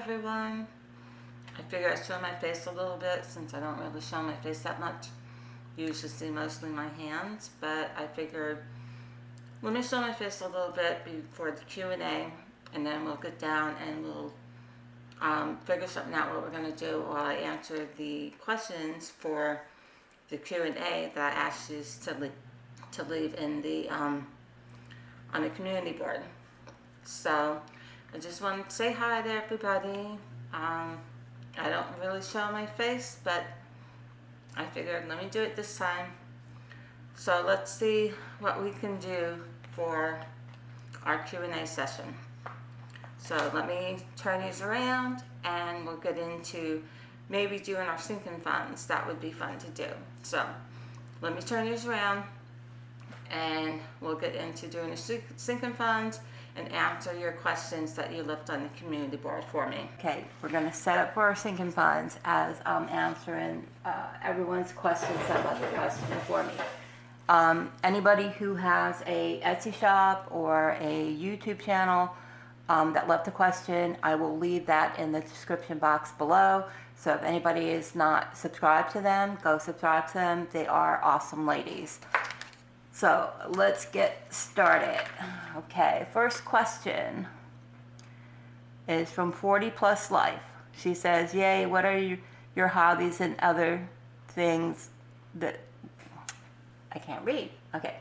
everyone. I figure I'd show my face a little bit since I don't really show my face that much. You usually see mostly my hands, but I figured let me show my face a little bit before the Q&A, and then we'll get down and we'll figure something out what we're going to do while I answer the questions for the Q&A that I asked you to leave in the on the community board. So I just want to say hi to everybody. I don't really show my face, but I figured let me do it this time. So let's see what we can do for our Q&A session. So let me turn these around and we'll get into maybe doing our sinking funds. That would be fun to do. So let me turn these around and we'll get into doing the sinking funds and answer your questions that you left on the community board for me. Okay, we're going to set up for our sinking funds as I'm answering everyone's questions that left the question for me. Anybody who has a Etsy shop or a YouTube channel that left a question, I will leave that in the description box below. So if anybody is not subscribed to them, go subscribe to them. They are awesome ladies. So let's get started. Okay, first question is from 40 Plus Life. She says, yay, what are your hobbies and other things that I can't read? Okay.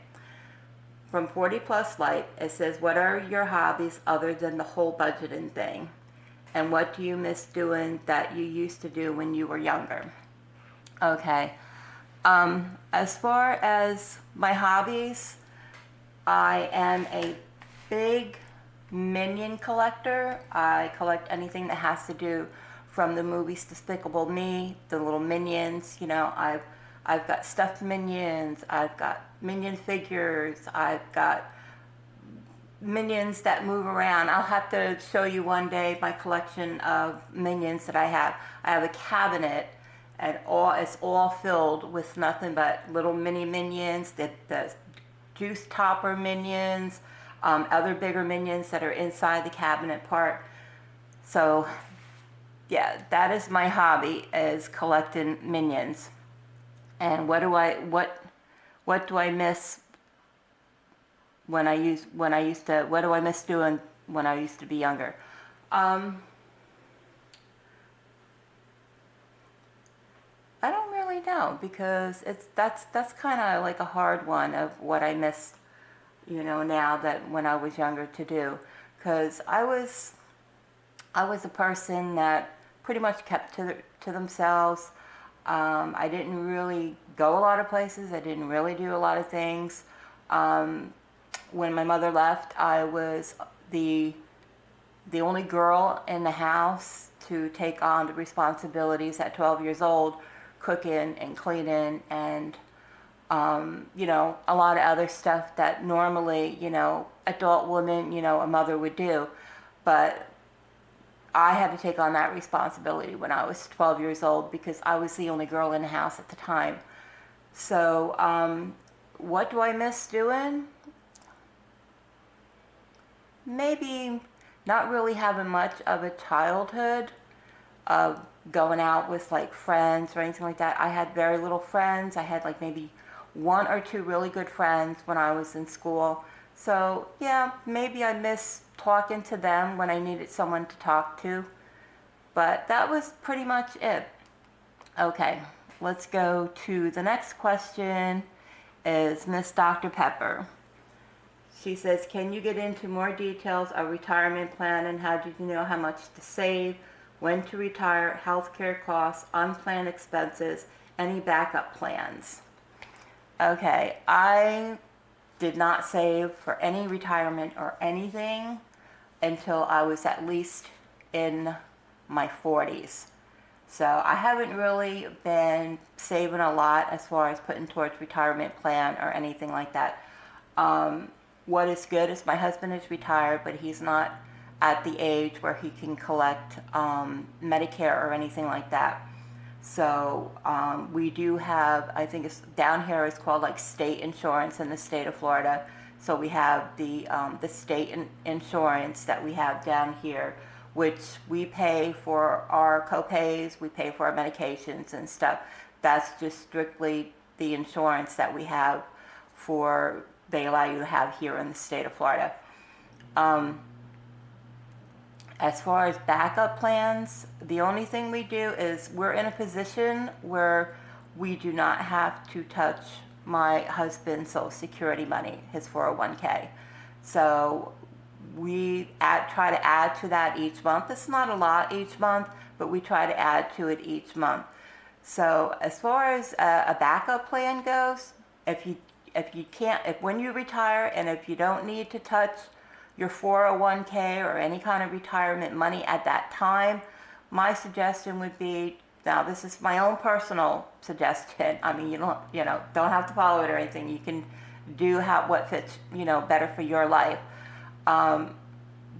From 40 Plus Life, it says, what are your hobbies other than the whole budgeting thing? And what do you miss doing that you used to do when you were younger? Okay. As far as my hobbies, I am a big minion collector. I collect anything that has to do from the movies Despicable Me, the little minions. You know, I've got stuffed minions, I've got minion figures, I've got minions that move around. I'll have to show you one day my collection of minions that I have. I have a cabinet and it's all filled with nothing but little mini minions, the juice topper minions, other bigger minions that are inside the cabinet part. So yeah, that is my hobby, is collecting minions. And what do I miss what do I miss doing when I used to be younger? I don't really know, because that's kind of like a hard one of what I miss, you know, now that when I was younger to do, because I was a person that pretty much kept to themselves. I didn't really go a lot of places. I didn't really do a lot of things. When my mother left, I was the only girl in the house to take on the responsibilities at 12 years old, cooking and cleaning and, you know, a lot of other stuff that normally, you know, adult women, you know, a mother would do. But I had to take on that responsibility when I was 12 years old because I was the only girl in the house at the time. So, what do I miss doing? Maybe not really having much of a childhood of going out with like friends or anything like that. I had very little friends. I had like maybe one or two really good friends when I was in school. So yeah, maybe I miss talking to them when I needed someone to talk to. But that was pretty much it. Okay, let's go to the next question. Is Miss Dr. Pepper. She says, can you get into more details of retirement plan and how did you know how much to save, when to retire, healthcare costs, unplanned expenses, any backup plans? Okay, I did not save for any retirement or anything until I was at least in my 40s. So I haven't really been saving a lot as far as putting towards retirement plan or anything like that. What is good is my husband is retired, but he's not at the age where he can collect Medicare or anything like that. So we do have, I think it's down here, it's called like state insurance in the state of Florida. So we have the state insurance that we have down here, which we pay for our co-pays, we pay for our medications and stuff. That's just strictly the insurance that we have they allow you to have here in the state of Florida. As far as backup plans, the only thing we do is we're in a position where we do not have to touch my husband's Social Security money, his 401k. So we try to add to that each month. It's not a lot each month, but we try to add to it each month. So as far as a backup plan goes, if when you retire and if you don't need to touch your 401k or any kind of retirement money at that time, my suggestion would be, now this is my own personal suggestion. I mean, you don't have to follow it or anything. You can do what fits, better for your life.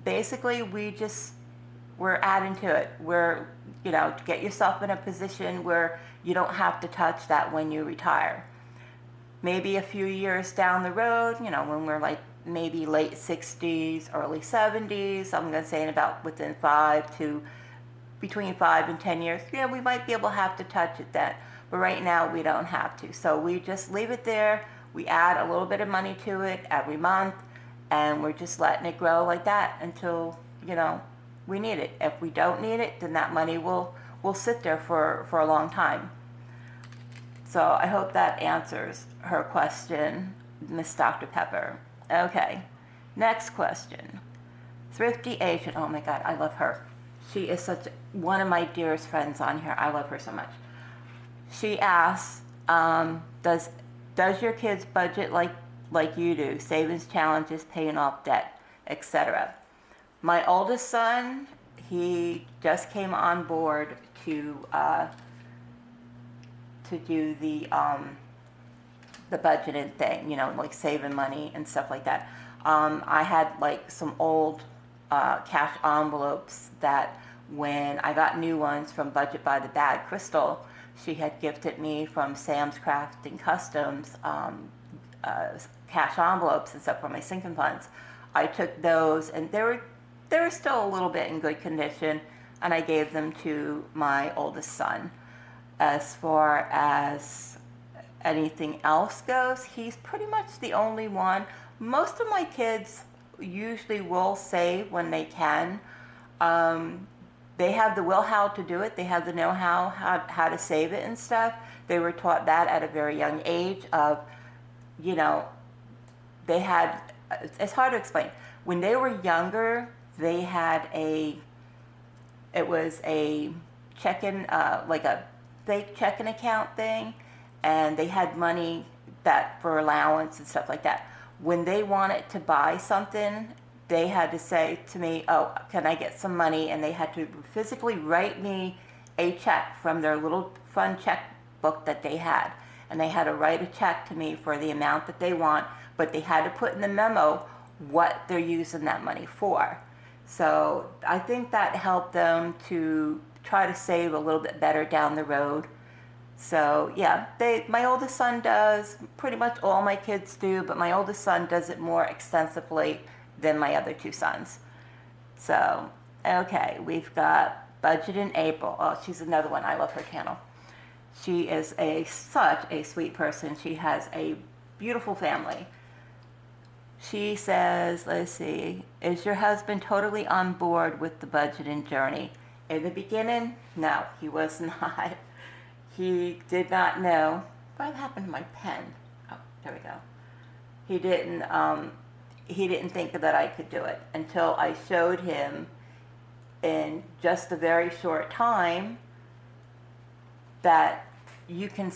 Basically, we're adding to it. We're, to get yourself in a position where you don't have to touch that when you retire. Maybe a few years down the road, when we're like maybe late 60s, early 70s, I'm going to say between 5 and 10 years, we might be able to have to touch it then. But right now, we don't have to. So we just leave it there. We add a little bit of money to it every month, and we're just letting it grow like that until, we need it. If we don't need it, then that money will sit there for a long time. So I hope that answers her question, Miss Dr. Pepper. Okay, next question. Thrifty Asian. Oh my God, I love her. She is one of my dearest friends on here. I love her so much. She asks, does your kids budget like you do? Savings challenges, paying off debt, etc. My oldest son, he just came on board to do the budgeting thing, like saving money and stuff like that. I had like some old cash envelopes that when I got new ones from Budget by the Bag, Crystal, she had gifted me from Sam's Craft and Customs cash envelopes and stuff for my sinking funds. I took those, and they were still a little bit in good condition, and I gave them to my oldest son. As far as anything else goes, he's pretty much the only one. Most of my kids usually will save when they can. They have the will how to do it. They have the know-how how to save it and stuff. They were taught that at a very young age of, they had, it's hard to explain. When they were younger, they had it was a checking, like a fake checking account thing, and they had money for allowance and stuff like that. When they wanted to buy something, they had to say to me, oh, can I get some money? And they had to physically write me a check from their little fun checkbook that they had. And they had to write a check to me for the amount that they want, but they had to put in the memo what they're using that money for. So I think that helped them to try to save a little bit better down the road. So yeah, my oldest son does, pretty much all my kids do, but my oldest son does it more extensively than my other two sons. So, okay, we've got Budget in April. Oh, she's another one. I love her channel. She is such a sweet person. She has a beautiful family. She says, let's see, is your husband totally on board with the budgeting journey? In the beginning, no, he was not. He did not know. What happened to my pen? Oh, there we go. He didn't think that I could do it until I showed him in just a very short time that you can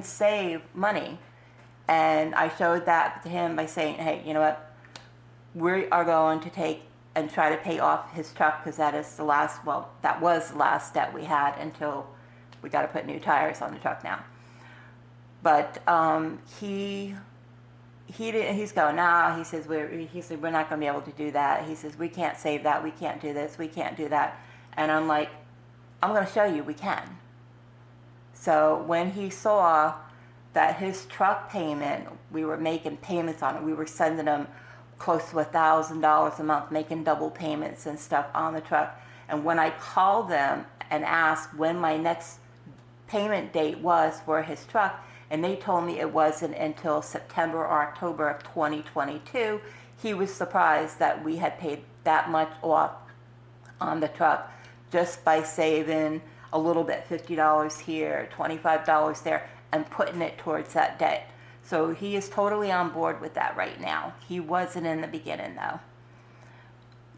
save money. And I showed that to him by saying, hey, you know what? We are going to take and try to pay off his truck, because that was the last debt we had until we got to put new tires on the truck now. But he's going, nah, he said, we're not going to be able to do that. He says, we can't save that, we can't do this, we can't do that. And I'm like, I'm going to show you we can. So when he saw that his truck payment, we were making payments on it, we were sending him close to $1,000 a month, making double payments and stuff on the truck. And when I called them and asked when my next payment date was for his truck, and they told me it wasn't until September or October of 2022, he was surprised that we had paid that much off on the truck just by saving a little bit, $50 here, $25 there, and putting it towards that debt. So he is totally on board with that right now. He wasn't in the beginning though.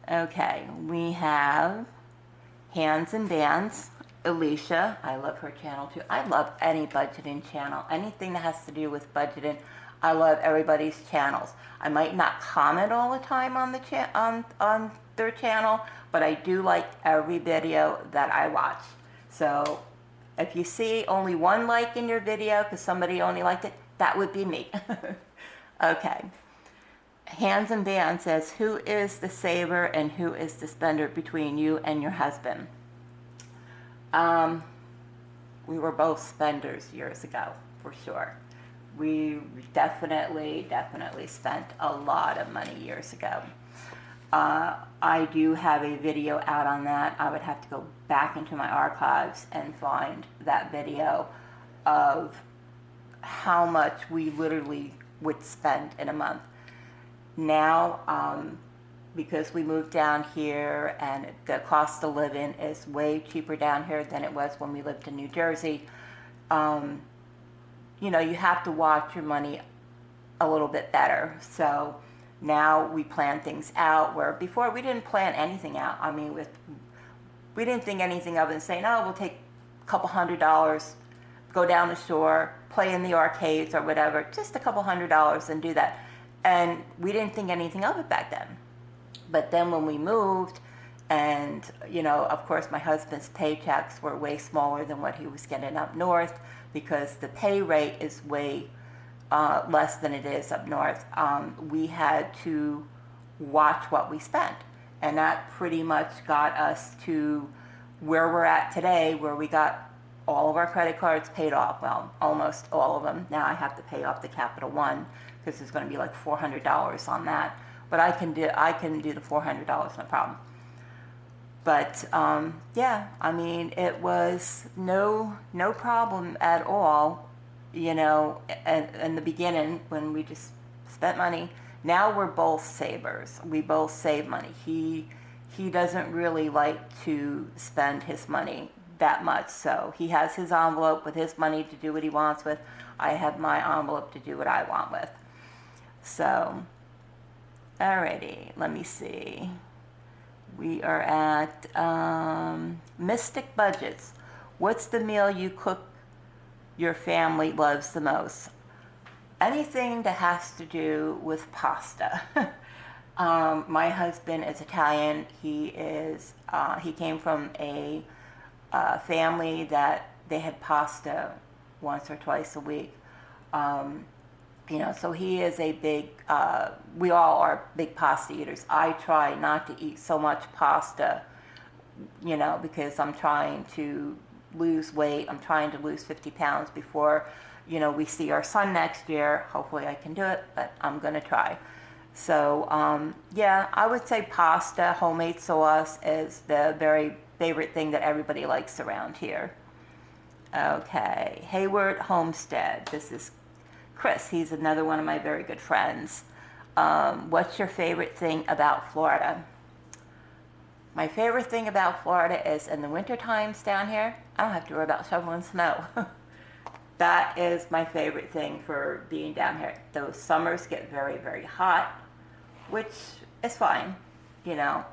Okay, we have Hands and Bands. Alicia, I love her channel too. I love any budgeting channel. Anything that has to do with budgeting, I love everybody's channels. I might not comment all the time on the on their channel, but I do like every video that I watch. So if you see only one like in your video because somebody only liked it, that would be me. Okay. Hands and Band says, who is the saver and who is the spender between you and your husband? We were both spenders years ago, for sure. We definitely spent a lot of money years ago. I do have a video out on that. I would have to go back into my archives and find that video of how much we literally would spend in a month. Now, because we moved down here and the cost of living is way cheaper down here than it was when we lived in New Jersey, you know, you have to watch your money a little bit better. So now we plan things out where before we didn't plan anything out. I mean, we didn't think anything of it and saying, oh, we'll take a couple $100, go down the shore, play in the arcades or whatever, just a couple $100 and do that. And we didn't think anything of it back then. But then when we moved, and, you know, of course my husband's paychecks were way smaller than what he was getting up north because the pay rate is way less than it is up north. We had to watch what we spent. And that pretty much got us to where we're at today, where we got all of our credit cards paid off. Well, almost all of them. Now I have to pay off the Capital One because there's going to be like $400 on that. But I can do the $400, no problem. But yeah, I mean, it was no problem at all, you know, in the beginning when we just spent money. Now we're both savers. We both save money. He doesn't really like to spend his money that much, so he has his envelope with his money to do what he wants with. I have my envelope to do what I want with. So, alrighty, let me see. We are at Mystic Budgets. What's the meal you cook your family loves the most? Anything that has to do with pasta. My husband is Italian. He came from a family that they had pasta once or twice a week. You know, so he is a big, we all are big pasta eaters. I try not to eat so much pasta, you know, because I'm trying to lose weight. I'm trying to lose 50 pounds before, you know, we see our son next year. Hopefully I can do it, but I'm going to try. So, yeah, I would say pasta, homemade sauce is the very favorite thing that everybody likes around here. Okay, Haywood Homestead. This is Chris. He's another one of my very good friends. What's your favorite thing about Florida? My favorite thing about Florida is in the winter times down here, I don't have to worry about shoveling snow. That is my favorite thing for being down here. Those summers get very, very hot, which is fine, you know.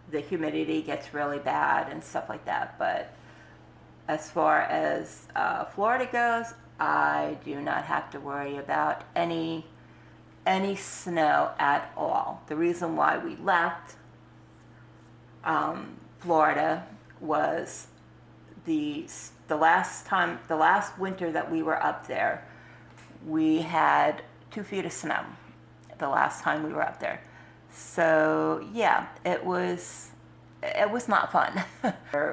The humidity gets really bad and stuff like that. But as far as Florida goes, I do not have to worry about any snow at all. The reason why we left Florida was the last winter that we were up there, we had 2 feet of snow the last time we were up there. So yeah, it was not fun.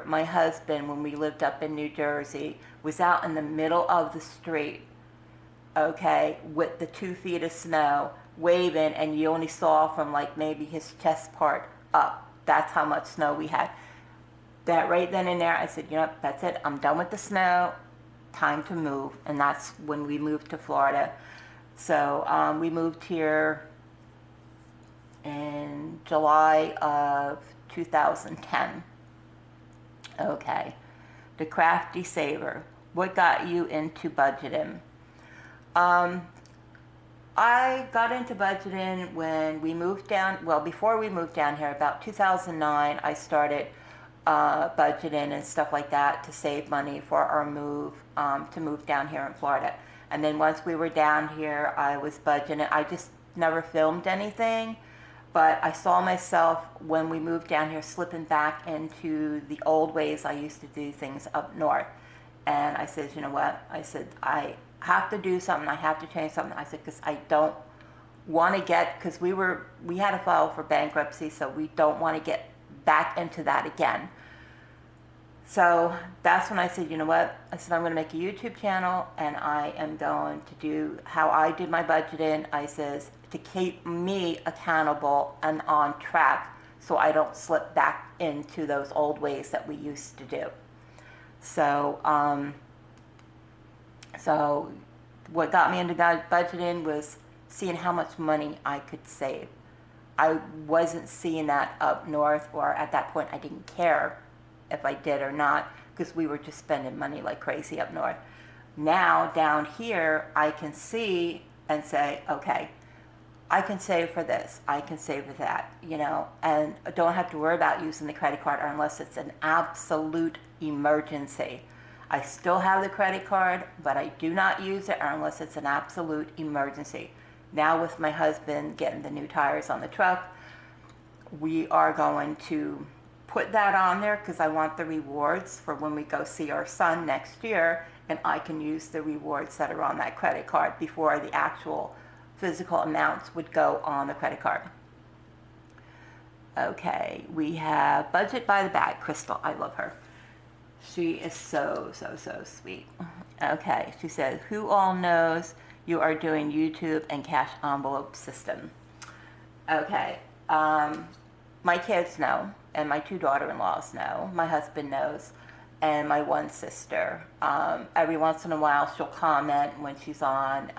My husband, when we lived up in New Jersey, was out in the middle of the street, okay, with the 2 feet of snow, waving, and you only saw from like maybe his chest part up. That's how much snow we had. That right then and there, I said, you know, that's it. I'm done with the snow. Time to move. And that's when we moved to Florida. So we moved here in July of 2010. Okay. The Crafty Saver. What got you into budgeting? I got into budgeting when we moved down, well, before we moved down here, about 2009, I started budgeting and stuff like that to save money for our move, to move down here in Florida. And then once we were down here, I was budgeting. I just never filmed anything, but I saw myself when we moved down here slipping back into the old ways I used to do things up north. And I said, you know what? I said, I have to do something. I have to change something. I said, because I don't want to get, because we had to file for bankruptcy, so we don't want to get back into that again. So that's when I said, you know what? I said, I'm going to make a YouTube channel, and I am going to do how I did my budgeting. I says, to keep me accountable and on track so I don't slip back into those old ways that we used to do. So, so what got me into budgeting was seeing how much money I could save. I wasn't seeing that up north, or at that point I didn't care if I did or not, because we were just spending money like crazy up north. Now down here I can see and say, okay, I can save for this, I can save for that, you know, and I don't have to worry about using the credit card unless it's an absolute emergency. I still have the credit card, but I do not use it unless it's an absolute emergency. Now with my husband getting the new tires on the truck, we are going to put that on there because I want the rewards for when we go see our son next year, and I can use the rewards that are on that credit card before the actual physical amounts would go on the credit card. Okay, we have Budget by the Bag. Crystal, I love her. She is so sweet. Okay, she says, who all knows you are doing YouTube and cash envelope system? Okay, my kids know, and my 2 daughter-in-laws know. My husband knows, and my 1 sister. Every once in a while she'll comment when she's on.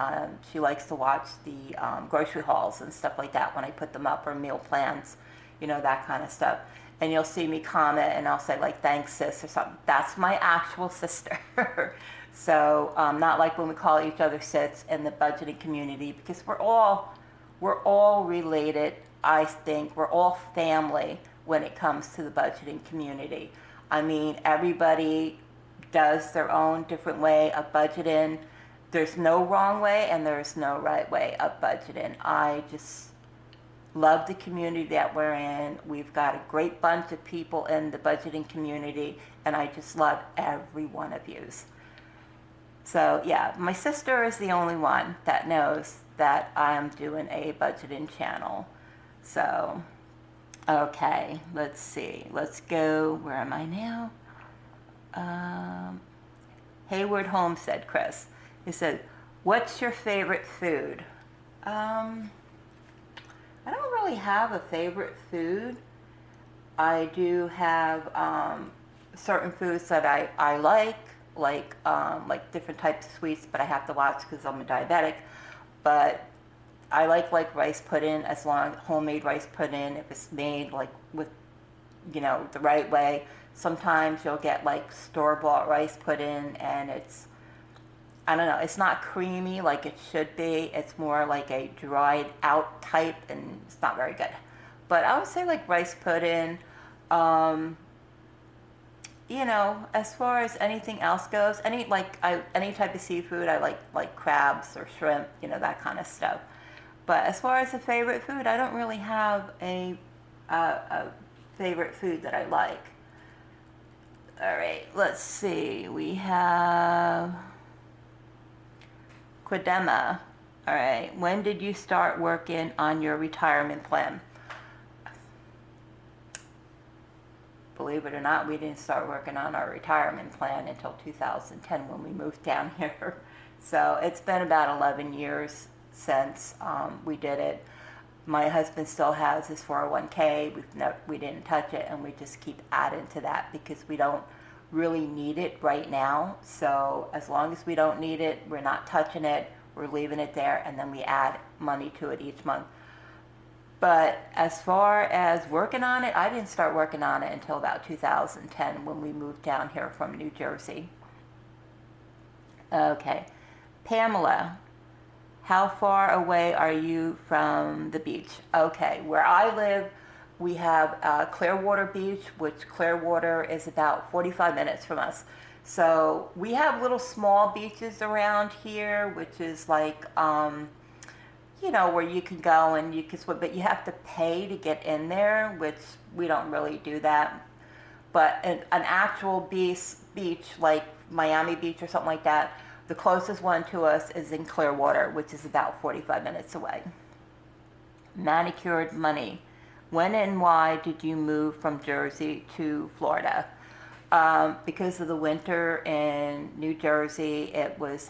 She likes to watch the grocery hauls and stuff like that when I put them up, or meal plans, you know, that kind of stuff. And you'll see me comment and I'll say like, thanks sis, or something. That's my actual sister. So not like when we call each other sis in the budgeting community, because we're all related. I think we're all family when it comes to the budgeting community. I mean, everybody does their own different way of budgeting. There's no wrong way and there's no right way of budgeting. I just love the community that we're in. We've got a great bunch of people in the budgeting community, and I just love every one of yous. So yeah, my sister is the only one that knows that I'm doing a budgeting channel. So, okay, let's see. Let's go, where am I now? Haywood Homestead, Chris. He said, what's your favorite food? I don't really have a favorite food. I do have certain foods that I like different types of sweets, but I have to watch because I'm a diabetic. But I like rice pudding, as long as homemade rice pudding, if it's made like with, you know, the right way. Sometimes you'll get like store-bought rice pudding and it's, I don't know, it's not creamy like it should be. It's more like a dried out type, and it's not very good. But I would say like rice pudding. You know, as far as anything else goes, any type of seafood, I like crabs or shrimp, you know, that kind of stuff. But as far as a favorite food, I don't really have a favorite food that I like. All right, let's see. We have Quedema. All right, when did you start working on your retirement plan? Believe it or not, we didn't start working on our retirement plan until 2010 when we moved down here. So it's been about 11 years since we did it. My husband still has his 401k. We didn't touch it, and we just keep adding to that because we don't really need it right now. So as long as we don't need it, we're not touching it. We're leaving it there, and then we add money to it each month. But as far as working on it, I didn't start working on it until about 2010 when we moved down here from New Jersey. Okay. Pamela, how far away are you from the beach? Okay, where I live, we have Clearwater Beach, which Clearwater is about 45 minutes from us. So we have little small beaches around here, which is like, where you can go and you can swim, but you have to pay to get in there, which we don't really do that. But an actual beach like Miami Beach or something like that, the closest one to us is in Clearwater, which is about 45 minutes away. Manicured Money. When and why did you move from Jersey to Florida? Because of the winter in New Jersey, it was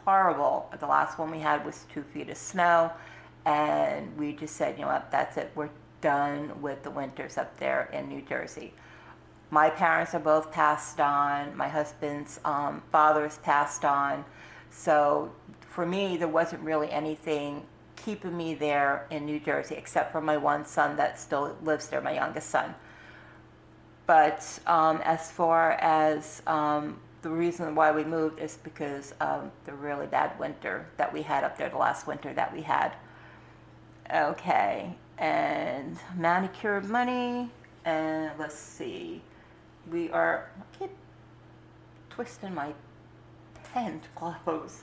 horrible. The last one we had was 2 feet of snow, and we just said, you know what, that's it. We're done with the winters up there in New Jersey. My parents are both passed on. My husband's father is passed on. So for me, there wasn't really anything keeping me there in New Jersey, except for my one son that still lives there, my youngest son. But as far as the reason why we moved is because of the really bad winter that we had up there, the last winter that we had. Okay, and Manicured Money, and let's see. I keep twisting my pen to close.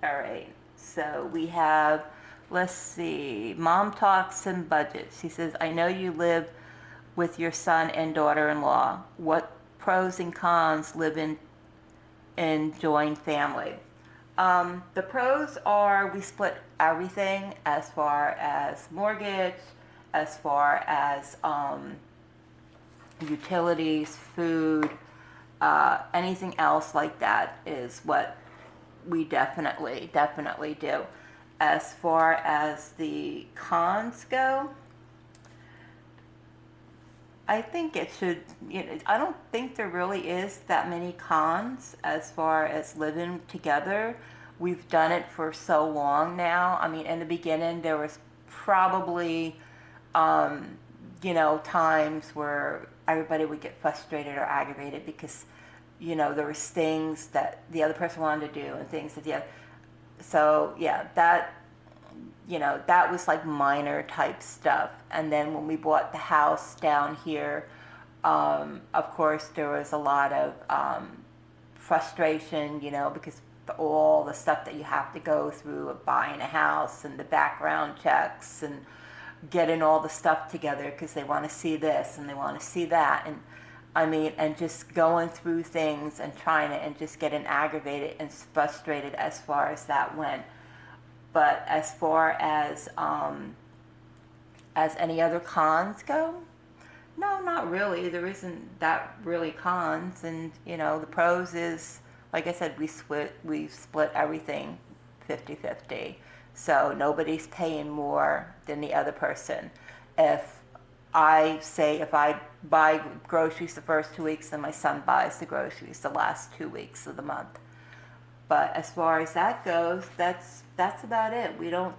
All right, so we have, let's see, Mom Talks and Budgets. She says, I know you live with your son and daughter-in-law. What pros and cons live in joint family? The pros are we split everything as far as mortgage, as far as utilities, food, anything else like that is what we definitely do. As far as the cons go, I think it should, I don't think there really is that many cons as far as living together. We've done it for so long now. I mean, in the beginning, there was probably, times where everybody would get frustrated or aggravated because, there was things that the other person wanted to do and things that the other. So, yeah, that was like minor type stuff. And then when we bought the house down here, of course, there was a lot of frustration, because all the stuff that you have to go through of buying a house and the background checks and getting all the stuff together because they want to see this and they want to see that. And and just going through things and trying it and just getting aggravated and frustrated as far as that went. But as far as any other cons go, no, not really. There isn't that really cons. And, the pros is, like I said, we split everything 50-50. So nobody's paying more than the other person. If I buy groceries the first 2 weeks, then my son buys the groceries the last 2 weeks of the month. But as far as that goes, that's about it. We don't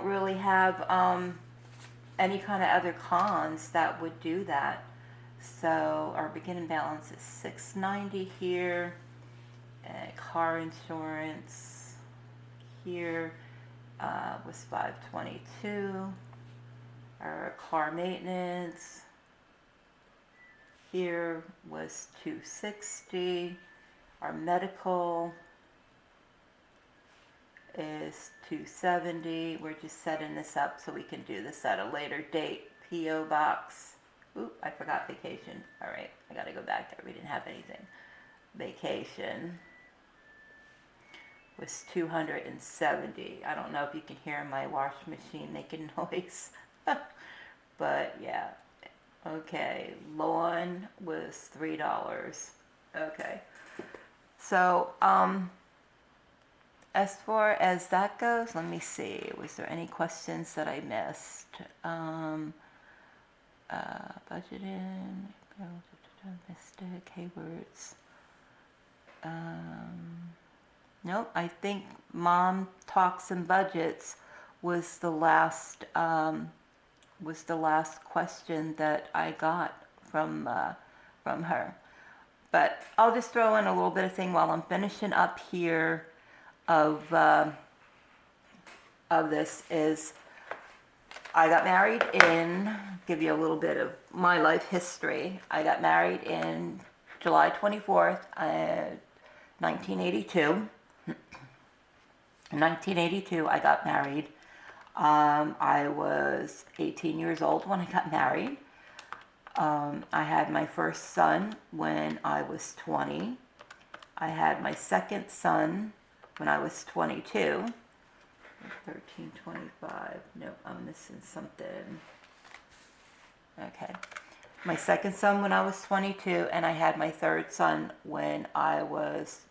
really have any kind of other cons that would do that. So our beginning balance is $690 here, and car insurance here was $522. Our car maintenance here was $260. Our medical is $270. We're just setting this up so we can do this at a later date. P.O. Box. Oop, I forgot vacation. All right, I got to go back there. We didn't have anything. Vacation was $270. I don't know if you can hear my washing machine making noise. But yeah. Okay, lawn was $3. Okay. So, as far as that goes, let me see. Was there any questions that I missed? Budgeting, Mystic, Hayward's. Nope, I think Mom Talks and Budgets was the last question that I got from her. But I'll just throw in a little bit of thing while I'm finishing up here of this is I got married in, give you a little bit of my life history. I got married in July 24th, 1982. In 1982, I got married. I was 18 years old when I got married. I had my first son when I was 20. I had my second son when I was 22. 1325. Nope, I'm missing something. Okay. My second son when I was 22, and I had my third son when I was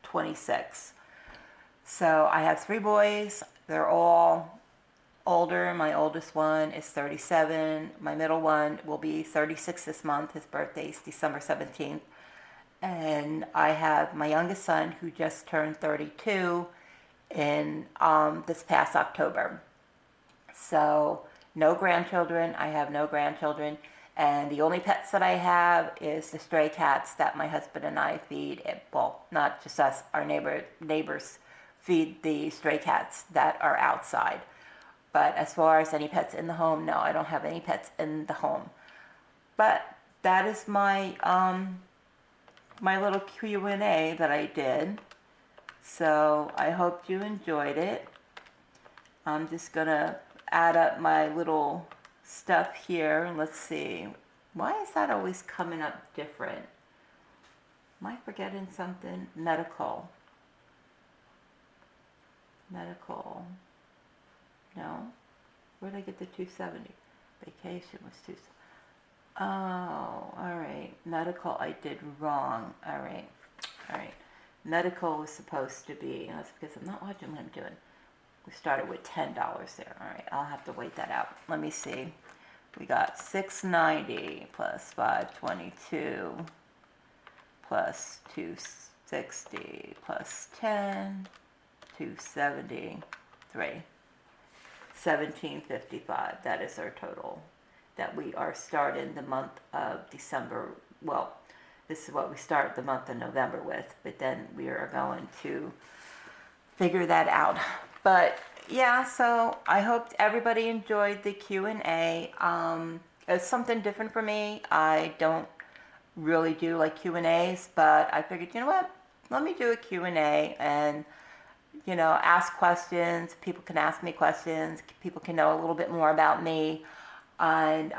26. So I have 3 boys. They're all older. My oldest one is 37. My middle one will be 36 this month. His birthday is December 17th. And I have my youngest son who just turned 32 in this past October. So no grandchildren. I have no grandchildren. And the only pets that I have is the stray cats that my husband and I feed. Well, not just us, our neighbors feed the stray cats that are outside. But as far as any pets in the home, no, I don't have any pets in the home. But that is my my little Q&A that I did. So I hope you enjoyed it. I'm just gonna add up my little stuff here. Let's see. Why is that always coming up different? Am I forgetting something? Medical. No. Where did I get the 270? Vacation was 270. Oh, all right. Medical, I did wrong. All right. Medical was supposed to be, that's because I'm not watching what I'm doing. We started with $10 there. All right, I'll have to wait that out. Let me see. We got $690 plus $522 plus $260 plus 10, $273, $1755. That is our total that we are starting the month of December. Well, this is what we start the month of November with, but then we are going to figure that out. But yeah, so I hope everybody enjoyed the Q&A. It's something different for me. I don't really do like Q&As, but I figured, you know what? Let me do a Q&A and, you know, ask questions. People can ask me questions. People can know a little bit more about me. And,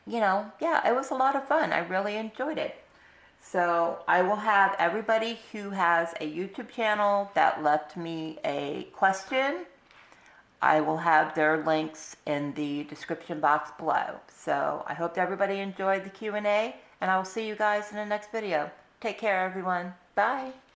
you know, yeah, it was a lot of fun. I really enjoyed it. So I will have everybody who has a YouTube channel that left me a question, I will have their links in the description box below. So I hope everybody enjoyed the Q&A, and I will see you guys in the next video. Take care, everyone. Bye.